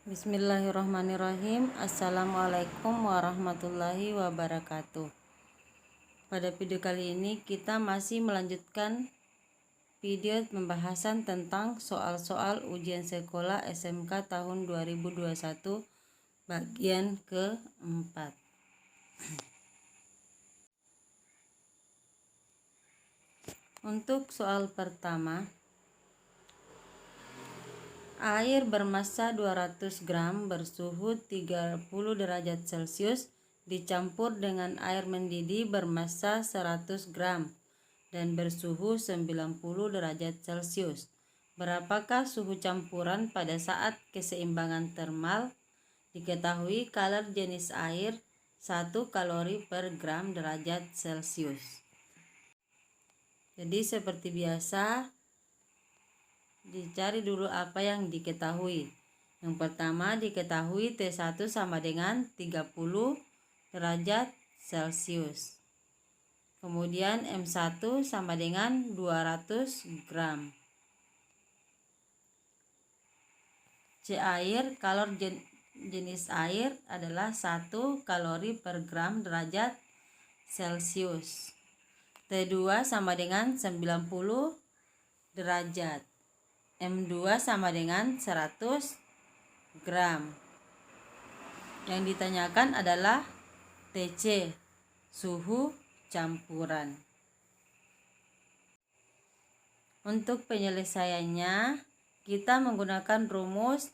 Bismillahirrahmanirrahim. Assalamualaikum warahmatullahi wabarakatuh. Pada video kali ini kita masih melanjutkan video pembahasan tentang soal-soal ujian sekolah SMK tahun 2021 bagian keempat. Untuk soal pertama, air bermassa 200 gram bersuhu 30 derajat Celcius dicampur dengan air mendidih bermassa 100 gram dan bersuhu 90 derajat Celcius. Berapakah suhu campuran pada saat keseimbangan termal? Diketahui kadar jenis air 1 kalori per gram derajat Celcius. Jadi seperti biasa, dicari dulu apa yang diketahui. Yang pertama diketahui T1 sama dengan 30 derajat Celcius. Kemudian M1 sama dengan 200 gram. C air, kalor jenis air adalah 1 kalori per gram derajat Celcius. T2 sama dengan 90 derajat. M2 sama dengan 100 gram. Yang ditanyakan adalah TC, suhu campuran. Untuk penyelesaiannya, kita menggunakan rumus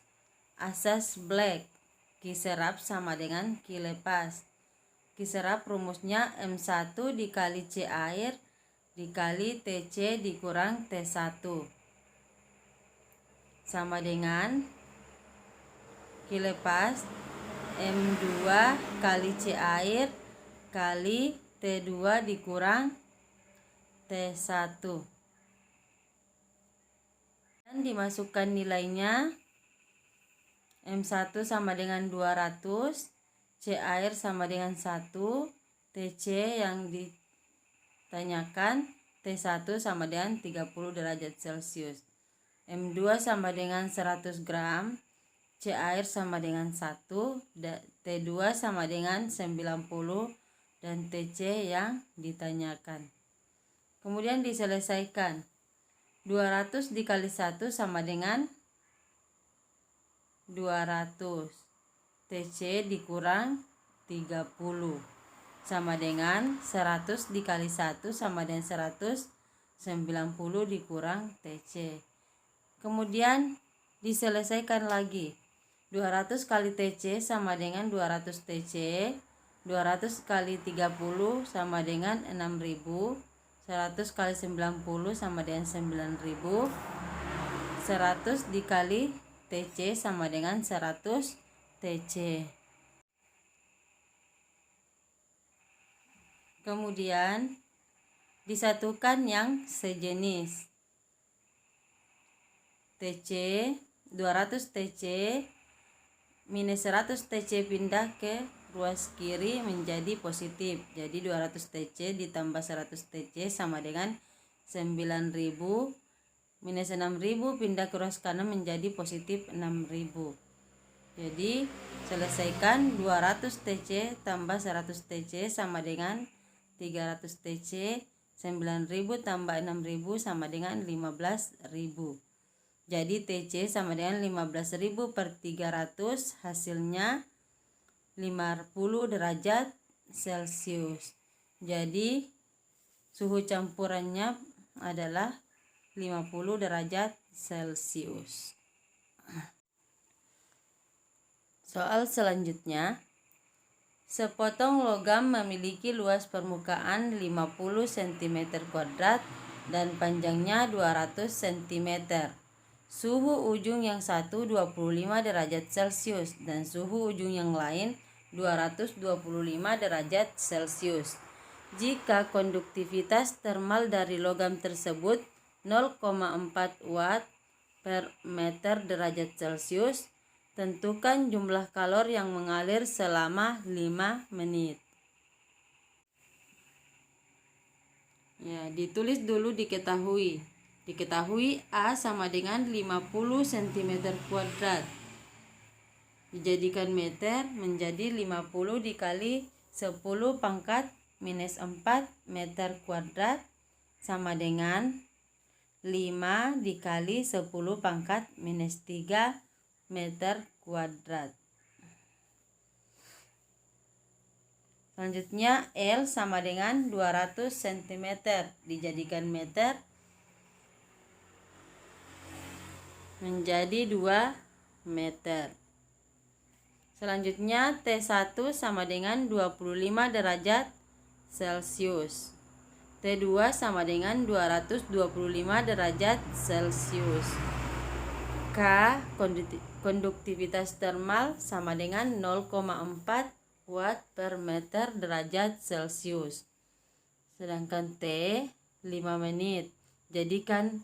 asas Black. Q serap sama dengan Q lepas. Q serap rumusnya M1 dikali C air dikali TC dikurang T1. Sama dengan Q lepas M2 kali C air kali T2 dikurang T1. Dan dimasukkan nilainya, M1 sama dengan 200, C air sama dengan 1, TC yang ditanyakan T1 sama dengan 30 derajat Celcius. M2 sama dengan 100 gram, C air sama dengan 1, T2 sama dengan 90, dan TC yang ditanyakan. Kemudian diselesaikan. 200 dikali 1 sama dengan 200. TC dikurang 30 sama dengan 100 dikali 1 sama dengan 190 dikurang TC. Kemudian diselesaikan lagi. 200 kali TC sama dengan 200 TC. 200 kali 30 sama dengan 6000. 100 kali 90 sama dengan 9000. 100 dikali TC sama dengan 100 TC. Kemudian disatukan yang sejenis. TC 200 TC minus 100 TC pindah ke ruas kiri menjadi positif. Jadi 200 TC ditambah 100 TC sama dengan 9000 minus 6000 pindah ke ruas kanan menjadi positif 6000. Jadi selesaikan 200 TC tambah 100 TC sama dengan 300 TC. 9000 tambah 6000 sama dengan 15000. Jadi TC sama dengan 15.000 per 300, hasilnya 50 derajat Celcius. Jadi suhu campurannya adalah 50 derajat Celcius. Soal selanjutnya, sepotong logam memiliki luas permukaan 50 cm² dan panjangnya 200 cm. Suhu ujung yang satu 25 derajat Celcius dan suhu ujung yang lain 225 derajat Celcius. Jika konduktivitas termal dari logam tersebut 0,4 watt per meter derajat Celcius, tentukan jumlah kalor yang mengalir selama 5 menit. Ya, ditulis dulu diketahui. Diketahui A sama dengan 50 cm². dijadikan meter menjadi 50 dikali 10 pangkat minus 4 meter kuadrat sama dengan 5 dikali 10 pangkat minus 3 meter kuadrat. Selanjutnya L sama dengan 200 cm dijadikan meter menjadi 2 meter. Selanjutnya T1 sama dengan 25 derajat Celcius. T2 sama dengan 225 derajat Celcius. K konduktivitas termal sama dengan 0,4 watt per meter derajat Celcius. Sedangkan T 5 menit. Jadikan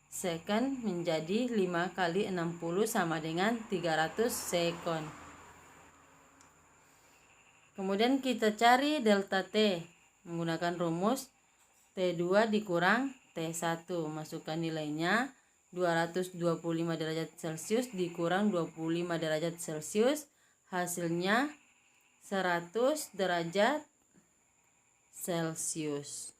second menjadi 5 kali 60 sama dengan 300 second. Kemudian kita cari delta T menggunakan rumus T2 dikurang T1. Masukkan nilainya 225 derajat Celcius dikurang 25 derajat Celcius. Hasilnya 100 derajat Celcius.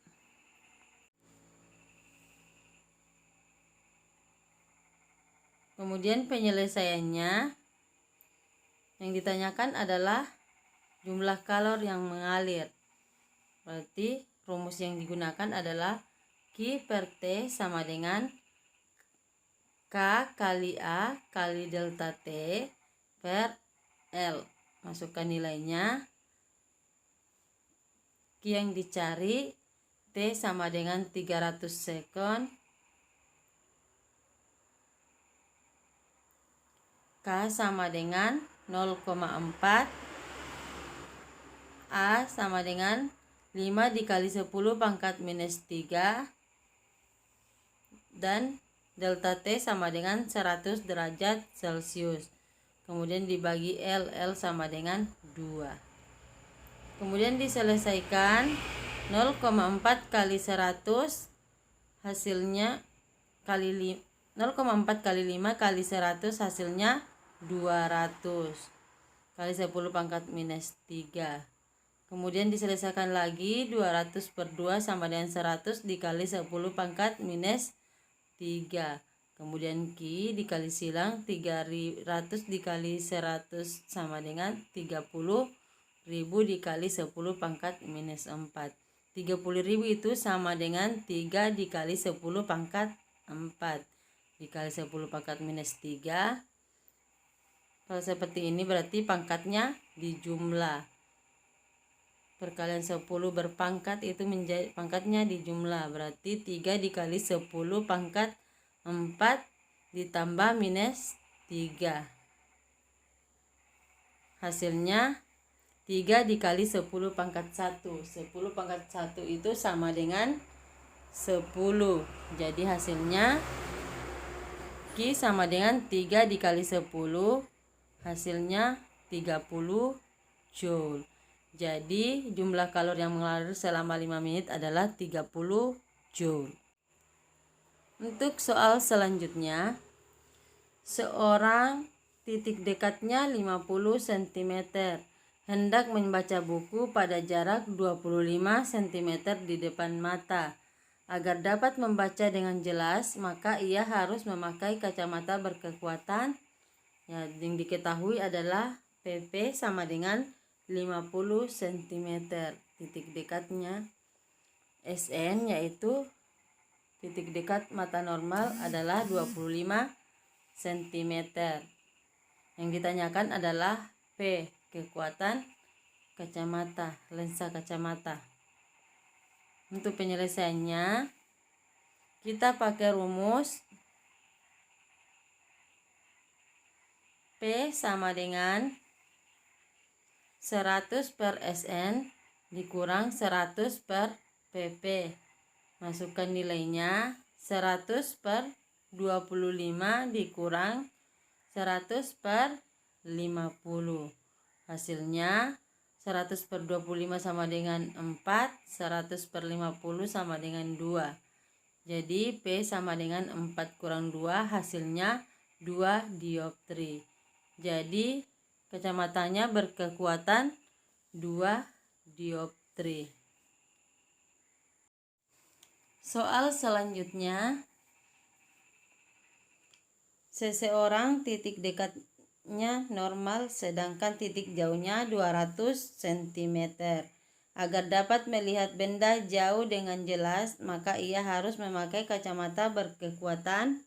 Kemudian penyelesaiannya yang ditanyakan adalah jumlah kalor yang mengalir. Berarti rumus yang digunakan adalah Q per T sama dengan K kali A kali delta T per L. Masukkan nilainya. Q yang dicari T sama dengan 300 second. K sama dengan 0,4. A sama dengan 5 dikali 10 pangkat minus 3. Dan delta T sama dengan 100 derajat Celcius. Kemudian dibagi L sama dengan 2. Kemudian diselesaikan 0,4 kali 100 hasilnya kali 0,4 kali 5 kali 100 hasilnya 200 kali 10 pangkat minus 3. Kemudian diselesaikan lagi 200 per 2 sama dengan 100 dikali 10 pangkat minus 3. Kemudian Q dikali silang 300 dikali 100 sama dengan 30.000 dikali 10 pangkat minus 4. 30.000 itu sama dengan 3 dikali 10 pangkat 4 dikali 10 pangkat minus 3. Kalau seperti ini berarti pangkatnya dijumlah. Perkalian 10 berpangkat itu menjadi pangkatnya dijumlah. Berarti 3 dikali 10 pangkat 4 ditambah minus 3. Hasilnya 3 dikali 10 pangkat 1. 10 pangkat 1 itu sama dengan 10. Jadi hasilnya Q sama dengan 3 dikali 10. Hasilnya 30 Joule. Jadi jumlah kalor yang mengalir selama 5 menit adalah 30 Joule. Untuk soal selanjutnya, seorang titik dekatnya 50 cm hendak membaca buku pada jarak 25 cm di depan mata. Agar dapat membaca dengan jelas, maka ia harus memakai kacamata berkekuatan yang diketahui adalah PP sama dengan 50 cm. Titik dekatnya SN yaitu titik dekat mata normal adalah 25 cm. Yang ditanyakan adalah P, kekuatan kacamata, lensa kacamata. Untuk penyelesaiannya kita pakai rumus P sama dengan 100 per SN dikurang 100 per PP. Masukkan nilainya 100 per 25 dikurang 100 per 50. Hasilnya 100 per 25 sama dengan 4, 100 per 50 sama dengan 2. Jadi P sama dengan 4 kurang 2 hasilnya 2 dioptri. Jadi kacamatanya berkekuatan 2 dioptri. Soal selanjutnya, seseorang titik dekatnya normal sedangkan titik jauhnya 200 cm. Agar dapat melihat benda jauh dengan jelas, maka ia harus memakai kacamata berkekuatan.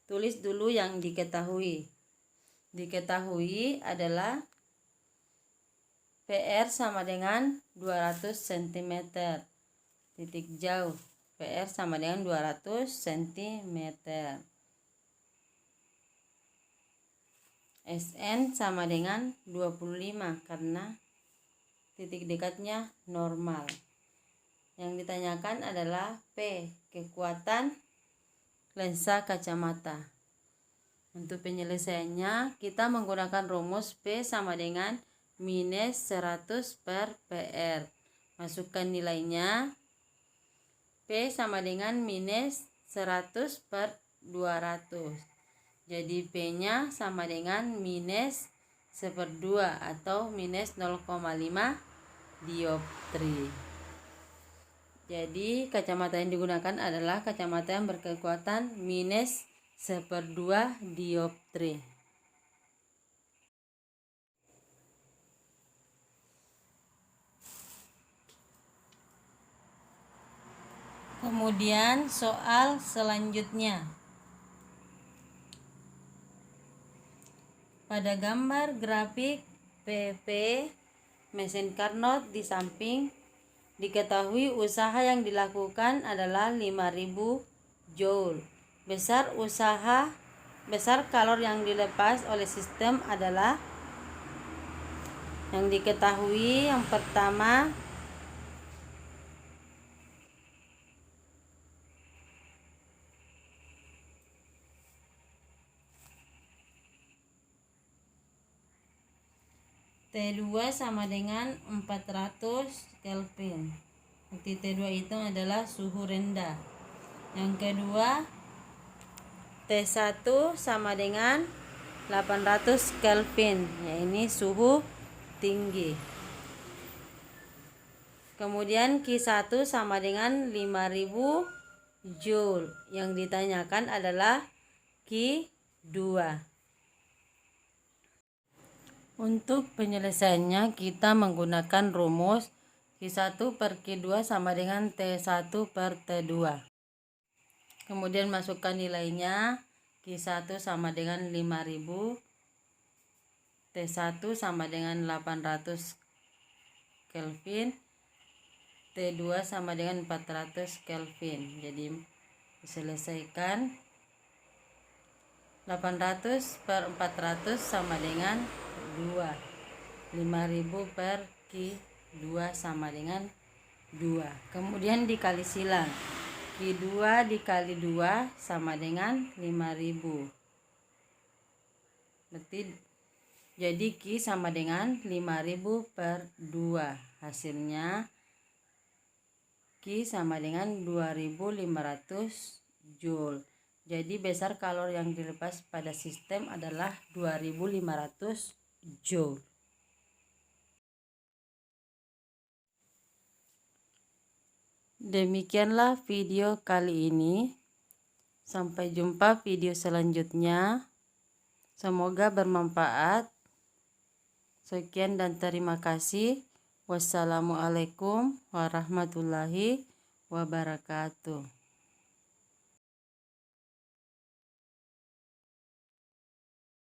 Tulis dulu yang diketahui. Diketahui adalah PR sama dengan 200 cm. Titik jauh, PR sama dengan 200 cm. SN sama dengan 25 karena titik dekatnya normal. Yang ditanyakan adalah P, kekuatan lensa kacamata. Untuk penyelesaiannya, kita menggunakan rumus P sama dengan minus 100 per PR. Masukkan nilainya. P sama dengan minus 100 per 200. Jadi P-nya sama dengan minus 1/2 atau minus 0,5 dioptri. Jadi kacamata yang digunakan adalah kacamata yang berkekuatan minus 1/2 dioptri. Kemudian soal selanjutnya. Pada gambar grafik PP mesin Carnot di samping, diketahui usaha yang dilakukan adalah 5000 Joule. Besar kalor yang dilepas oleh sistem adalah yang diketahui. Yang pertama, T2 sama dengan 400 Kelvin. Nanti T2 itu adalah suhu rendah. Yang kedua, T1 sama dengan 800 Kelvin. Ya, ini suhu tinggi. Kemudian Q1 sama dengan 5000 Joule. Yang ditanyakan adalah Q2. Untuk penyelesaiannya kita menggunakan rumus Q1 per Q2 sama dengan T1 per T2. Kemudian masukkan nilainya. Q1 sama dengan 5000, T1 sama dengan 800 Kelvin, T2 sama dengan 400 Kelvin. Jadi diselesaikan. 800 per 400 sama dengan 2. 5000 per Q2 sama dengan 2. Kemudian dikali silang. Q2 dikali 2 sama dengan 5000. Jadi Q sama dengan 5000 per 2. Hasilnya Q sama dengan 2500 Joule. Jadi besar kalor yang dilepas pada sistem adalah 2500 Joule. Demikianlah video kali ini. Sampai jumpa video selanjutnya. Semoga bermanfaat. Sekian dan terima kasih. Wassalamualaikum warahmatullahi wabarakatuh.